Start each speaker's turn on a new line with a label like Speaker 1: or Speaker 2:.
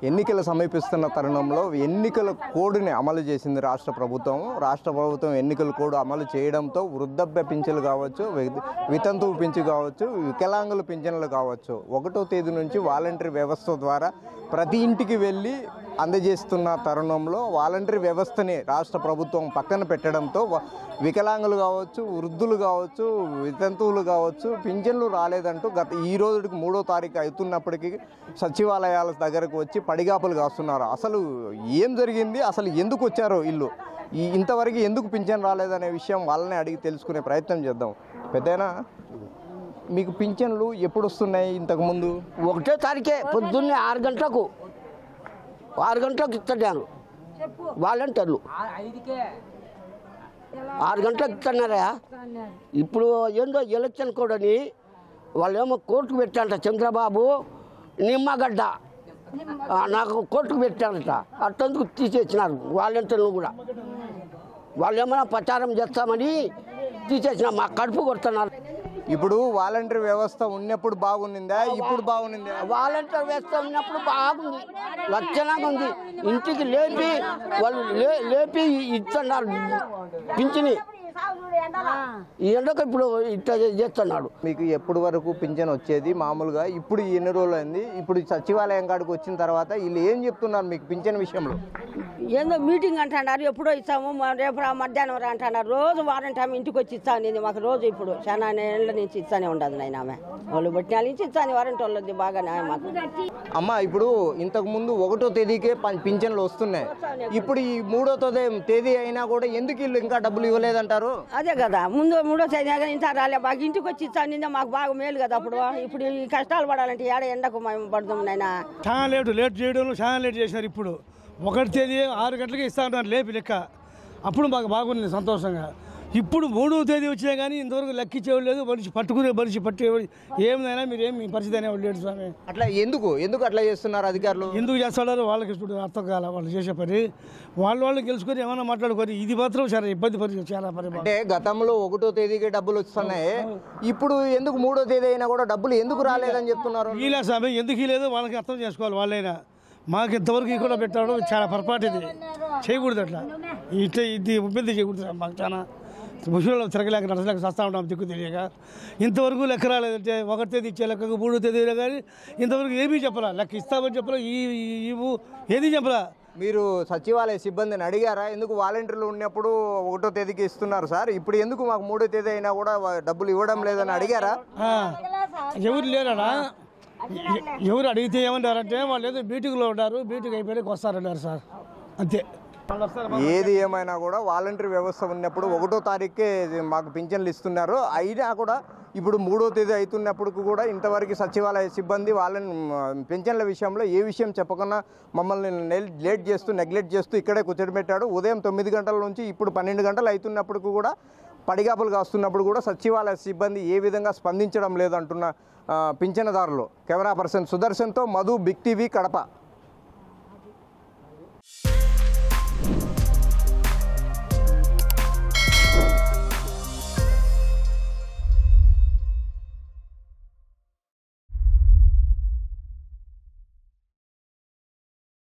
Speaker 1: ఎన్నికలు సమీపిస్తున్న తరుణంలో ఎన్నికల కోడ్ని అమలు చేసింది రాష్ట్ర ప్రభుత్వం ఎన్నికల కోడ్ అమలు చేయడంతో వృద్ధాప్య పింఛన్లు కావచ్చు, వితంతువు పింఛను కావచ్చు, వికలాంగుల పింఛన్లు కావచ్చు 1వ తేదీ నుంచి వాలంటరీ వ్యవస్థ ద్వారా ప్రతి ఇంటికి వెళ్ళి అందజేస్తున్న తరుణంలో వాలంటరీ వ్యవస్థని రాష్ట్ర ప్రభుత్వం పక్కన పెట్టడంతో వికలాంగులు కావచ్చు, వృద్ధులు కావచ్చు, వితంతువులు కావచ్చు పింఛన్లు రాలేదంటూ ఈ రోజుకి 3వ తారీఖు అవుతున్నప్పటికీ సచివాలయాల దగ్గరకు వచ్చి పడిగాపులు కాస్తున్నారు. అసలు ఏం జరిగింది, అసలు ఎందుకు వచ్చారో ఇల్లు ఇంతవరకు ఎందుకు పింఛన్ రాలేదనే విషయం వాళ్ళని అడిగి తెలుసుకునే ప్రయత్నం చేద్దాం. పెద్దనా మీకు పింఛన్లు ఎప్పుడు వస్తున్నాయి? ఇంతకుముందు
Speaker 2: 1వ తారీఖే పొద్దున్నే 6 గంటలకు ఇస్తున్నారు వాలంటీర్లు. 6 గంటలకు ఇస్తున్నారా? ఇప్పుడు ఏందో ఎలక్షన్ కోడ్ అని వాళ్ళేమో కోర్టుకు పెట్టారట. చంద్రబాబు నిమ్మగడ్డ నాకు కోర్టుకు పెట్టారట. అట్టందుకు తీసేసినారు వాలంటీర్లు కూడా. వాళ్ళు ఏమైనా ప్రచారం చేస్తామని తీసేసిన మా కడుపు కొడుతున్నారు.
Speaker 1: ఇప్పుడు వాలంటరీ వ్యవస్థ ఉన్నప్పుడు బాగుండిందా, ఇప్పుడు బాగుండిందా?
Speaker 2: వాలంటీర్ వ్యవస్థ ఉన్నప్పుడు బాగుంది, లక్షణంగా ఉంది. ఇంటికి వాళ్ళు లేపి ఇస్తున్నారు పింఛని. ఈ ఎండకు ఇప్పుడు ఇట్లా చేస్తున్నాడు.
Speaker 1: మీకు ఎప్పటి వరకు పింఛన్ వచ్చేది మామూలుగా? ఇప్పుడు ఎన్ని రోజులు అయింది? ఇప్పుడు సచివాలయం కాడికి వచ్చిన తర్వాత వీళ్ళు ఏం చెప్తున్నారు మీకు పింఛన్ విషయంలో?
Speaker 3: ఏందో మీటింగ్ అంటున్నారు, ఎప్పుడో ఇస్తాము రేపు మధ్యాహ్నం రా అంటున్నారు. రోజు వారంటీ ఆమె ఇంటికి వచ్చి ఇస్తాను మాకు రోజు. ఇప్పుడు చాలా ఏళ్ళ నుంచి ఇస్తానే ఉండదు నాయన. ఆమె వాళ్ళు బట్టి నుంచి ఇస్తాను వారంటీ వాళ్ళది బాగానే మాకు.
Speaker 1: అమ్మ ఇప్పుడు ఇంతకు ముందు 1వ తేదీకే పింఛన్లు వస్తున్నాయి. ఇప్పుడు ఈ 3వ తేదీ అయినా కూడా ఎందుకు వీళ్ళు ఇంకా డబ్బులు ఇవ్వలేదంటారు?
Speaker 3: అదే కదా, ముందు 3వ తేదీ ఇంత రాలే బాగా ఇంటికి వచ్చి ఇస్తాను మాకు బాగా మేలు కదా. ఇప్పుడు ఈ కష్టాలు పడాలంటే ఏడ ఎండకు మేము పడదాం నాయన.
Speaker 4: చాలా లేట్ చేయడం, చాలా లేట్ చేశారు. ఇప్పుడు 1వ తేదీ 6 గంటలకి ఇస్తా ఉంటారు లేపి లెక్క. అప్పుడు మాకు బాగుంది సంతోషంగా. ఇప్పుడు 3వ తేదీ వచ్చినా కానీ ఇంతవరకు లెక్కించేవాడు లేదు. మనిషి పట్టేవాడు ఏమైనా మీరు మీ పరిస్థితి అనేవాడు లేడు స్వామి.
Speaker 1: అట్లా ఎందుకు అట్లా చేస్తున్నారు అధికారులు? ఎందుకు
Speaker 4: చేస్తాడారు వాళ్ళకి ఇప్పుడు అర్థం కాల. వాళ్ళు చేసే పని వాళ్ళు గెలుచుకొని ఏమైనా మాట్లాడుకొని ఇది మాత్రం చాలా ఇబ్బంది పరిస్థితి. చాలా పని
Speaker 1: అంటే గతంలో 1వ తేదీకి డబ్బులు వస్తున్నాయి, ఇప్పుడు ఎందుకు 3వ తేదీ అయినా కూడా డబ్బులు ఎందుకు రాలేదని చెప్తున్నారు?
Speaker 4: ఇలా స్వామి ఎందుకు లేదు వాళ్ళకి అర్థం చేసుకోవాలి. వాళ్ళైనా మాకు ఇంతవరకు కూడా పెట్టాడు చాలా పొరపాటు. ఇది చేయకూడదు, అట్లా ఇట్లా ఇది ఇబ్బంది చేయకూడదు. మాకు చాలా ముసలిలో తిరగలేక నడచలేక వస్తూ ఉంటాం దిక్కు తెలియక. ఇంతవరకు లెక్క రాలేదంటే 1వ తేదీ ఇచ్చే లెక్కకు 3వ తేదీలో కానీ ఇంతవరకు ఏమీ చెప్పరా. లెక్క ఇస్తామని చెప్పరా, ఏది చెప్పరా.
Speaker 1: మీరు సచివాలయ సిబ్బందిని అడిగారా? ఎందుకు వాలంటీర్లు ఉన్నప్పుడు 1వ తేదీకి ఇస్తున్నారు సార్, ఇప్పుడు ఎందుకు మాకు 3వ తేదీ అయినా కూడా డబ్బులు ఇవ్వడం లేదని అడిగారా?
Speaker 4: ఎవరు లేరా? ఎవరు అడిగితే ఏమన్నారంటే వాళ్ళు ఏదో మీటింగ్లో ఉంటారు, మీటింగ్ అయిపోయాక వస్తారన్నారు సార్, అంతే.
Speaker 1: ఏది ఏమైనా కూడా వాలంటరీ వ్యవస్థ ఉన్నప్పుడు 1వ తారీఖుకే మాకు పింఛన్లు ఇస్తున్నారు. అయినా కూడా ఇప్పుడు 3వ తేదీ అవుతున్నప్పుడు కూడా ఇంతవరకు సచివాలయ సిబ్బంది వాళ్ళని పింఛన్ల విషయంలో ఏ విషయం చెప్పకుండా మమ్మల్ని నెగ్లెక్ట్ చేస్తూ ఇక్కడే కూర్చోబెట్టాడు. ఉదయం 9 గంటల నుంచి ఇప్పుడు 12 గంటలు అవుతున్నప్పుడు కూడా పడిగాపులు కాస్తున్నప్పుడు కూడా సచివాలయ సిబ్బంది ఏ విధంగా స్పందించడం లేదంటున్న పింఛనదారులు. కెమెరా పర్సన్ సుదర్శన్తో మధు, బిగ్ టీవీ, కడప.